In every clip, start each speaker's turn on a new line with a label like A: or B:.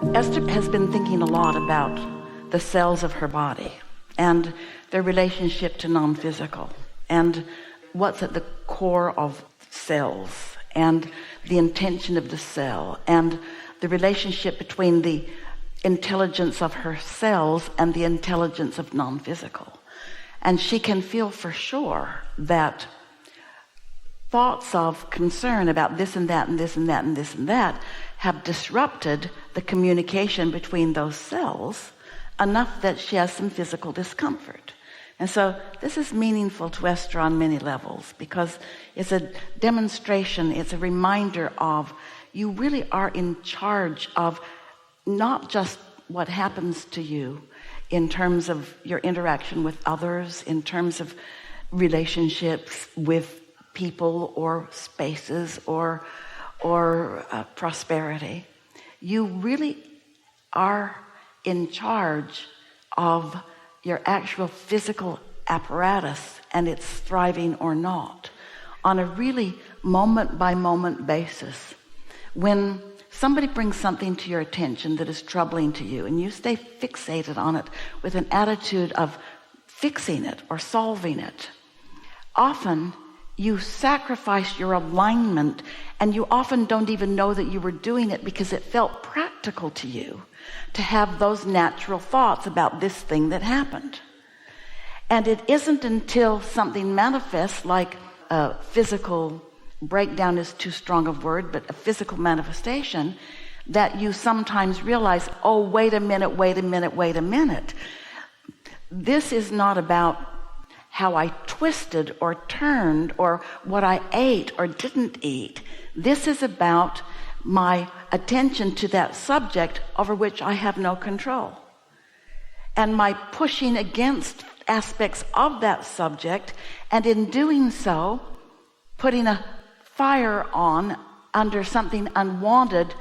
A: Esther has been thinking a lot about the cells of her body and their relationship to non-physical and what's at the core of cells and the intention of the cell and the relationship between the intelligence of her cells and the intelligence of non-physical. And she can feel for sure that thoughts of concern about this and that and this and that and this and that have disrupted the communication between those cells enough that she has some physical discomfort. And so this is meaningful to Esther on many levels, because it's a demonstration, it's a reminder of you really are in charge of not just what happens to you in terms of your interaction with others, in terms of relationships with people or spaces or prosperity. You really are in charge of your actual physical apparatus and its thriving or not on a really moment by moment basis. When somebody brings something to your attention that is troubling to you and you stay fixated on it with an attitude of fixing it or solving it, often you sacrifice your alignment, and you often don't even know that you were doing it because it felt practical to you to have those natural thoughts about this thing that happened. And it isn't until something manifests, like a physical breakdown is too strong a word, but a physical manifestation, that you sometimes realize, oh, wait a minute. This is not about how I twisted or turned or what I ate or didn't eat. This is about my attention to that subject over which I have no control, and my pushing against aspects of that subject, and in doing so putting a fire on under something unwanted.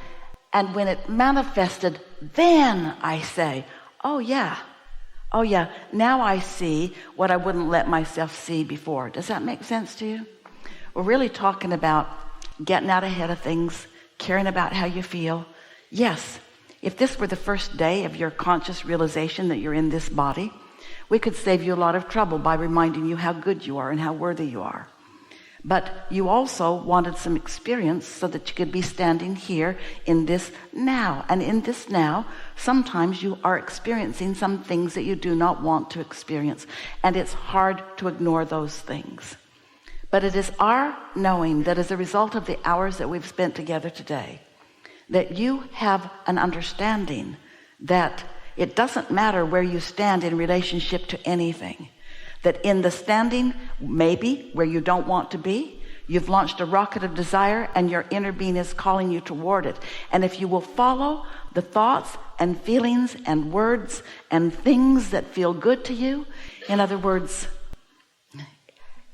A: And when it manifested, then I say, oh yeah, now I see what I wouldn't let myself see before. Does that make sense to you? We're really talking about getting out ahead of things, caring about how you feel. Yes, if this were the first day of your conscious realization that you're in this body, we could save you a lot of trouble by reminding you how good you are and how worthy you are. But you also wanted some experience so that you could be standing here in this now. And in this now, sometimes you are experiencing some things that you do not want to experience. And it's hard to ignore those things. But it is our knowing that as a result of the hours that we've spent together today, that you have an understanding that it doesn't matter where you stand in relationship to anything. That in the standing, maybe where you don't want to be, you've launched a rocket of desire and your inner being is calling you toward it. And if you will follow the thoughts and feelings and words and things that feel good to you, in other words,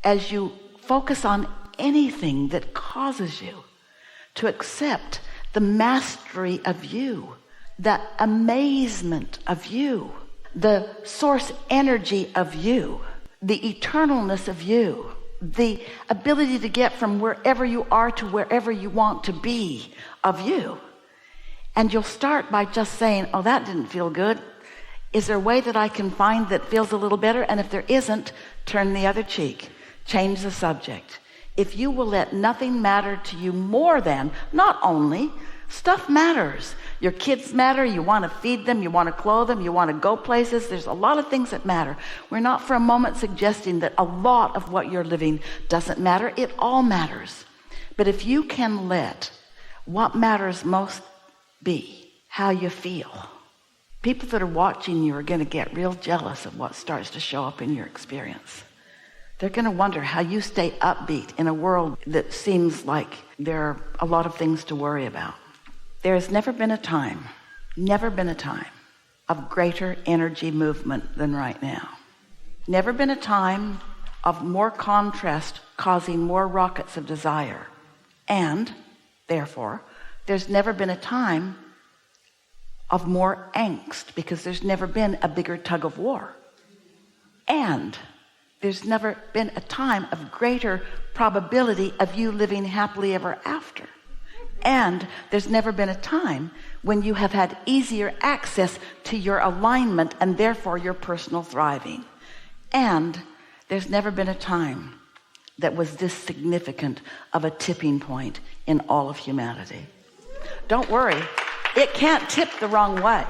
A: as you focus on anything that causes you to accept the mastery of you, the amazement of you, the source energy of you, the eternalness of you, the ability to get from wherever you are to wherever you want to be of you. And you'll start by just saying, oh, that didn't feel good. Is there a way that I can find that feels a little better? And if there isn't, turn the other cheek. Change the subject. If you will let nothing matter to you more than, not only, stuff matters. Your kids matter. You want to feed them. You want to clothe them. You want to go places. There's a lot of things that matter. We're not for a moment suggesting that a lot of what you're living doesn't matter. It all matters. But if you can let what matters most be how you feel, people that are watching you are going to get real jealous of what starts to show up in your experience. They're going to wonder how you stay upbeat in a world that seems like there are a lot of things to worry about. There has never been a time of greater energy movement than right now. Never been a time of more contrast causing more rockets of desire. And, therefore, there's never been a time of more angst, because there's never been a bigger tug of war. And there's never been a time of greater probability of you living happily ever after. And there's never been a time when you have had easier access to your alignment and therefore your personal thriving. And there's never been a time that was this significant of a tipping point in all of humanity. Don't worry, it can't tip the wrong way.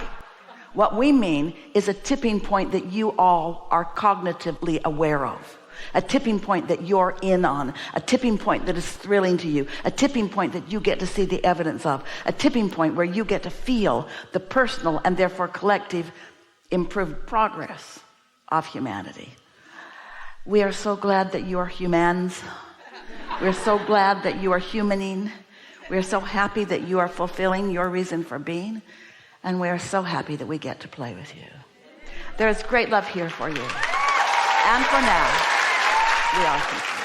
A: What we mean is a tipping point that you all are cognitively aware of, a tipping point that you're in on, a tipping point that is thrilling to you, a tipping point that you get to see the evidence of, a tipping point where you get to feel the personal and therefore collective improved progress of humanity. We are so glad that you are humans. We're so glad that you are humaning. We're so happy that you are fulfilling your reason for being. And we are so happy that we get to play with you. There is great love here for you. And for now, we are complete.